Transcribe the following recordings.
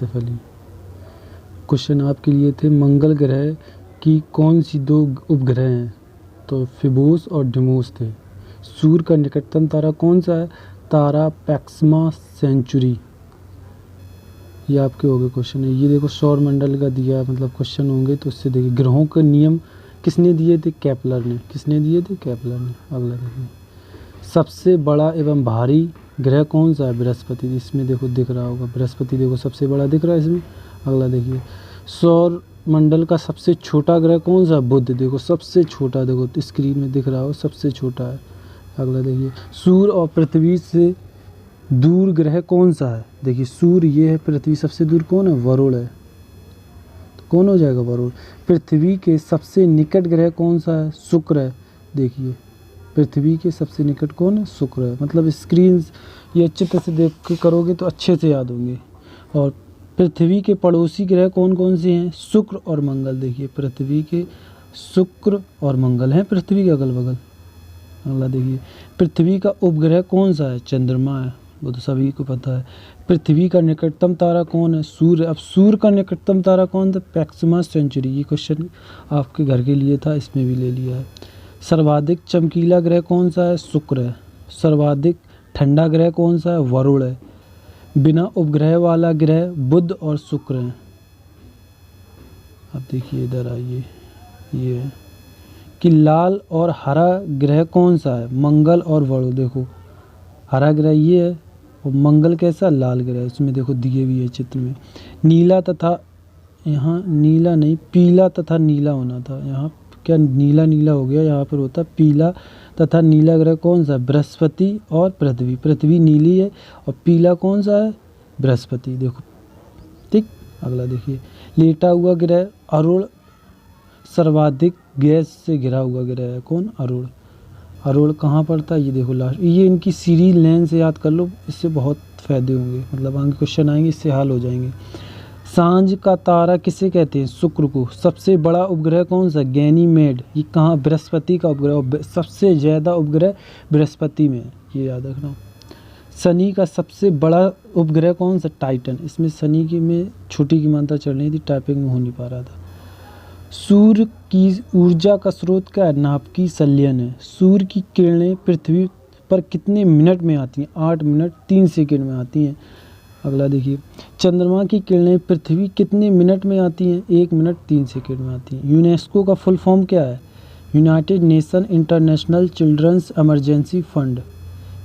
ब्राइसेफली। Question आपके लिए थे, मंगल ग्रह की कौन सी 2 उपग्रह हैं? तो फिबोस और डिमोस थे। सूर्य का निकटतम तारा कौन सा है? तारा पैक्समा सेंचुरी। ये आपके हो गए क्वेश्चन है। ये देखो सौर मंडल का दिया है, मतलब क्वेश्चन होंगे तो उससे देखिए। ग्रहों के नियम किसने दिए थे? केपलर ने। किसने दिए थे? केपलर ने। अगला देखिए, सबसे बड़ा एवं भारी ग्रह कौन सा है? बृहस्पति। इसमें देखो दिख रहा होगा, बृहस्पति देखो सबसे बड़ा दिख रहा है इसमें। अगला देखिए, सौर मंडल का सबसे छोटा ग्रह कौन सा है? बुध। देखो सबसे छोटा, देखो स्क्रीन में दिख रहा हो, सबसे छोटा है। अगला देखिए, सूर्य और पृथ्वी से दूर ग्रह कौन सा है? देखिए सूर्य ये है, पृथ्वी सबसे दूर कौन है? वरुण है। तो कौन हो जाएगा? वरुण। पृथ्वी के सबसे निकट ग्रह कौन सा है? शुक्र है। देखिए पृथ्वी के सबसे निकट कौन है? शुक्र है। मतलब स्क्रीन ये अच्छे तरह से देख के करोगे तो अच्छे से याद होंगे। और पृथ्वी के पड़ोसी ग्रह कौन कौन से हैं? शुक्र और मंगल। देखिए पृथ्वी के शुक्र और मंगल हैं पृथ्वी के अगल बगल। अगला देखिए, पृथ्वी का उपग्रह कौन सा है? चंद्रमा है, वो तो सभी को पता है। पृथ्वी का निकटतम तारा कौन है? सूर्य। अब सूर्य का निकटतम तारा कौन था? पैक्समा सेंचुरी। ये क्वेश्चन आपके घर के लिए था, इसमें भी ले लिया है। सर्वाधिक चमकीला ग्रह कौन सा है? शुक्र है। सर्वाधिक ठंडा ग्रह कौन सा है? वरुण है। बिना उपग्रह वाला ग्रह बुध और शुक्र हैं। अब देखिए इधर आइए, ये है कि लाल और हरा ग्रह कौन सा है? मंगल और वरुण। देखो हरा ग्रह ये है और मंगल कैसा? लाल ग्रह। इसमें देखो दिए भी है चित्र में। नीला तथा, यहाँ नीला नहीं, पीला तथा नीला होना था। यहाँ क्या नीला नीला हो गया, यहाँ पर होता पीला तथा नीला ग्रह कौन सा है? बृहस्पति और पृथ्वी। पृथ्वी नीली है और पीला कौन सा है? बृहस्पति। देखो ठीक। अगला देखिए, लेटा हुआ ग्रह अरुण सर्वाधिक गैस से घिरा हुआ ग्रह है। कौन? अरुण। अरुण कहाँ पड़ता है? ये देखो लास्ट। ये इनकी सीरीज लाइन से याद कर लो, इससे बहुत फायदे होंगे, मतलब आगे क्वेश्चन आएंगे इससे हल हो जाएंगे। सांझ का तारा किसे कहते हैं? शुक्र को। सबसे बड़ा उपग्रह कौन सा? गैनीमेड। ये कहाँ? बृहस्पति का उपग्रह, और सबसे ज़्यादा उपग्रह बृहस्पति में है, ये याद रखना। शनि का सबसे बड़ा उपग्रह कौन सा? टाइटन। इसमें शनि की में छोटी की मात्रा चल रही थी, टाइपिंग में हो नहीं पा रहा था। सूर्य की ऊर्जा का स्रोत क्या है? नाभिकीय संलयन है। सूर्य की किरणें पृथ्वी पर कितने मिनट में आती हैं? 8 मिनट 3 सेकंड में आती हैं। अगला देखिए, चंद्रमा की किरणें पृथ्वी कितने मिनट में आती हैं? 1 मिनट 3 सेकंड में आती हैं। यूनेस्को का फुल फॉर्म क्या है? United Nation International Children's Emergency Fund.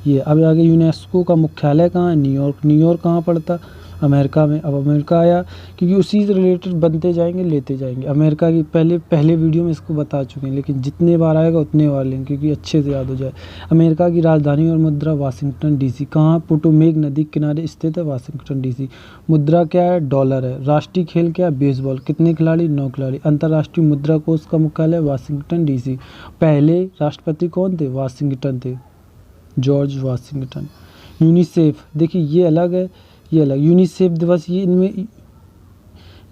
ये अब आगे, यूनेस्को का मुख्यालय कहाँ है? न्यूयॉर्क। न्यूयॉर्क कहाँ पड़ता? अमेरिका में। अब अमेरिका आया क्योंकि उसी से रिलेटेड बनते जाएंगे, लेते जाएंगे। अमेरिका की पहले वीडियो में इसको बता चुके हैं, लेकिन जितने बार आएगा उतने बार लेंगे क्योंकि अच्छे से याद हो जाए। अमेरिका की राजधानी और मुद्रा वाशिंगटन डीसी। कहाँ? पोटोमेक नदी के किनारे स्थित है वाशिंगटन डीसी। मुद्रा क्या है? डॉलर है। राष्ट्रीय खेल क्या है? बेसबॉल। कितने खिलाड़ी? 9 खिलाड़ी। अंतर्राष्ट्रीय मुद्रा कोष का मुख्यालय वाशिंगटन डीसी। पहले राष्ट्रपति कौन थे? वाशिंगटन थे, जॉर्ज वाशिंगटन। यूनिसेफ, देखिए ये अलग है, ये अलग। यूनिसेफ दिवस, ये इनमें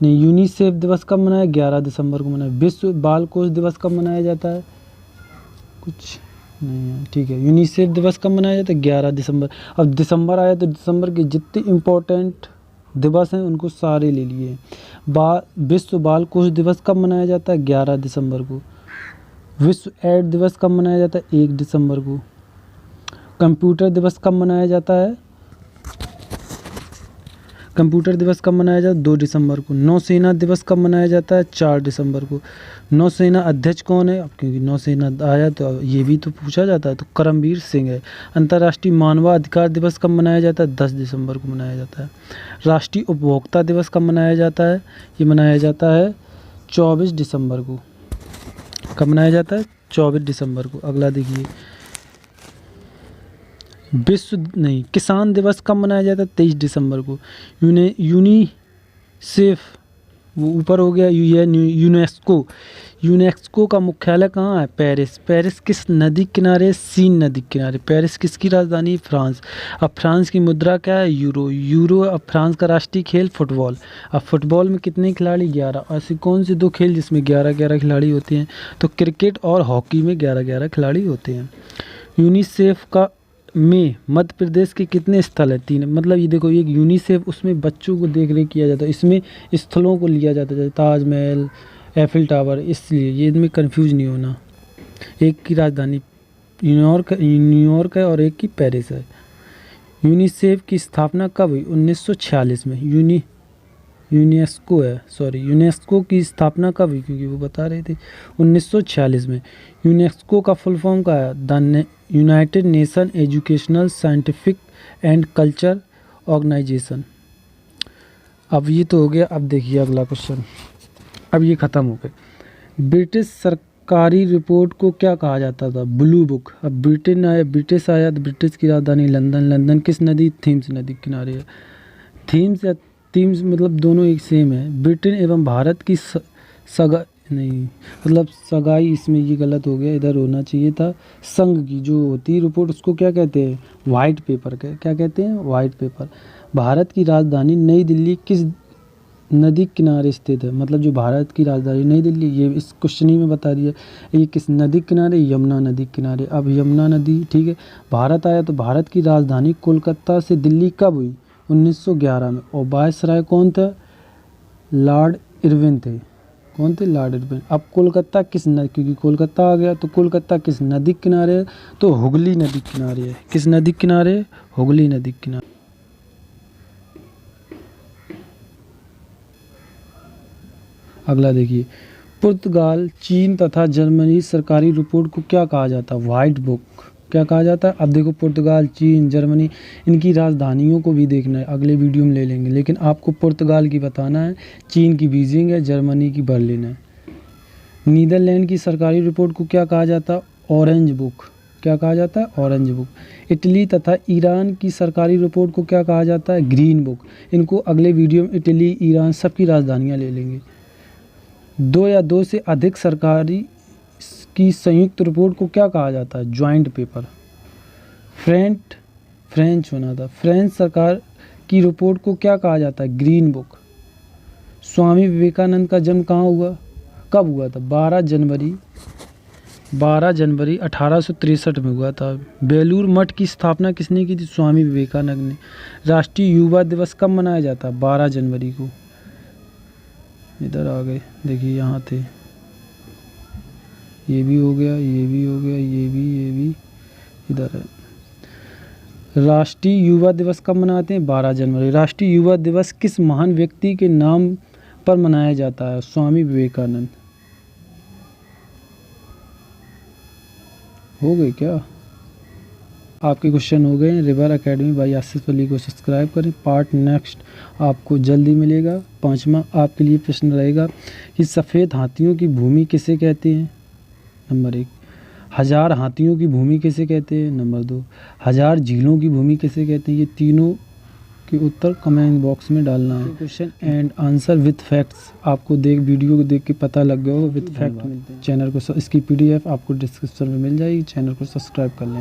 नहीं। यूनिसेफ दिवस कब मनाया? 11 दिसंबर को मनाया। विश्व बाल कोष दिवस कब मनाया जाता है? कुछ नहीं है, ठीक है। यूनिसेफ दिवस कब मनाया जाता है? 11 दिसंबर। अब दिसंबर आया तो दिसंबर के जितने इम्पोर्टेंट दिवस हैं उनको सारे ले लिए। विश्व बाल कोष दिवस कब मनाया जाता है? 11 दिसंबर को। विश्व एड्स दिवस कब मनाया जाता है? 1 दिसंबर को। कंप्यूटर दिवस कब मनाया जाता है? कंप्यूटर दिवस कब मनाया जाता है? 2 दिसंबर को। नौसेना दिवस कब मनाया जाता है? 4 दिसंबर को। नौसेना अध्यक्ष कौन है? अब क्योंकि नौसेना आया तो ये भी तो पूछा जाता है, तो करमबीर सिंह है। अंतर्राष्ट्रीय मानवाधिकार दिवस कब मनाया जाता है? 10 दिसंबर को मनाया जाता है। राष्ट्रीय उपभोक्ता दिवस कब मनाया जाता है? ये मनाया जाता है 24 दिसंबर को। कब मनाया जाता है? 24 दिसंबर को। अगला देखिए, किसान दिवस कब मनाया जाता है? 23 दिसंबर को। यूनिसेफ, वो ऊपर हो गया। यूनेस्को का मुख्यालय कहाँ है? पेरिस। पेरिस किस नदी किनारे? सीन नदी किनारे। पेरिस किसकी राजधानी है? फ्रांस। अब फ्रांस की मुद्रा क्या है? यूरो। अब फ्रांस का राष्ट्रीय खेल फुटबॉल। अब फुटबॉल में कितने खिलाड़ी? 11। ऐसे कौन से 2 खेल जिसमें 11-11 खिलाड़ी होते हैं? तो क्रिकेट और हॉकी में 11-11 खिलाड़ी होते हैं। यूनिसेफ का में मध्य प्रदेश के कितने स्थल हैं? 3। मतलब ये देखो, एक यूनिसेफ, उसमें बच्चों को देख रेख किया जाता है, इसमें स्थलों को लिया जाता है, ताजमहल, एफिल टावर, इसलिए ये इनमें कंफ्यूज नहीं होना। एक की राजधानी न्यूयॉर्क है और एक की पेरिस है। यूनिसेफ की स्थापना कब हुई? 1946 में। यूनेस्को की स्थापना कब हुई? क्योंकि वो बता रहे थे 1946 में। यूनेस्को का फुल फॉर्म क्या है? The United Nation Educational Scientific and Culture Organization. अब ये तो हो गया। अब देखिए अगला क्वेश्चन, अब ये ख़त्म हो गए। ब्रिटिश सरकारी रिपोर्ट को क्या कहा जाता था? Blue book. अब ब्रिटिश आया तो ब्रिटिश की राजधानी लंदन किस नदी? थीम्स नदी के किनारे है। थीम्स मतलब दोनों एक सेम है। ब्रिटेन एवं भारत की सगाई, इसमें ये गलत हो गया, इधर होना चाहिए था। संघ की जो होती है रिपोर्ट, उसको क्या कहते हैं? White paper. क्या कहते हैं? White paper. भारत की राजधानी नई दिल्ली किस नदी किनारे स्थित है? मतलब जो भारत की राजधानी नई दिल्ली, ये इस क्वेश्चन ही में बता दिया, ये किस नदी किनारे? यमुना नदी किनारे। अब यमुना नदी, ठीक है। भारत आया तो भारत की राजधानी कोलकाता से दिल्ली कब हुई? 1911 में। और वायसराय कौन था? लॉर्ड इरविन थे। कौन थे? Lord Irwin. अब कोलकाता किस नदी, क्योंकि कोलकाता आ गया तो कोलकाता किस नदी किनारे है? तो हुगली नदी किनारे है। किस नदी किनारे? हुगली नदी किनारे। अगला देखिए, पुर्तगाल, चीन तथा जर्मनी सरकारी रिपोर्ट को क्या कहा जाता है? White book. क्या कहा जाता है? अब देखो, पुर्तगाल, चीन, जर्मनी, इनकी राजधानियों को भी देखना है, अगले वीडियो में ले लेंगे, लेकिन आपको पुर्तगाल की बताना है, चीन की बीजिंग है, जर्मनी की बर्लिन है। नीदरलैंड की सरकारी रिपोर्ट को क्या कहा जाता है? Orange book. क्या कहा जाता है? Orange book. इटली तथा ईरान की सरकारी रिपोर्ट को क्या कहा जाता है? Green book. इनको अगले वीडियो में इटली, ईरान सबकी राजधानियाँ ले लेंगे। 2 या 2 से अधिक सरकारी की संयुक्त रिपोर्ट को क्या कहा जाता है? Joint paper. फ्रेंच होना था। फ्रेंच सरकार की रिपोर्ट को क्या कहा जाता है? Green book. स्वामी विवेकानंद का जन्म कहाँ हुआ? कब हुआ था? 12 जनवरी 1863 में हुआ था। बेलूर मठ की स्थापना किसने की थी? स्वामी विवेकानंद ने। राष्ट्रीय युवा दिवस कब मनाया जाता है? 12 जनवरी को। इधर आ गए, देखिए यहाँ थे, ये भी हो गया, ये भी हो गया, ये भी इधर है। राष्ट्रीय युवा दिवस कब मनाते हैं? 12 जनवरी। राष्ट्रीय युवा दिवस किस महान व्यक्ति के नाम पर मनाया जाता है? स्वामी विवेकानंद। हो गए क्या? आपके क्वेश्चन हो गए। River Academy by Asif Ali को सब्सक्राइब करें। पार्ट नेक्स्ट आपको जल्दी मिलेगा। 5वां आपके लिए प्रश्न रहेगा कि सफ़ेद हाथियों की भूमि किसे कहते हैं? नंबर 1। 1000 हाथियों की भूमि किसे कहते हैं? नंबर 2। 1000 झीलों की भूमि किसे कहते हैं? ये तीनों के उत्तर कमेंट बॉक्स में डालना है। Question and answer with facts आपको वीडियो को देख के पता लग गया होगा। विथ फैक्ट मिलते हैं। चैनल को इसकी PDF आपको डिस्क्रिप्शन में मिल जाएगी। चैनल को सब्सक्राइब कर लें।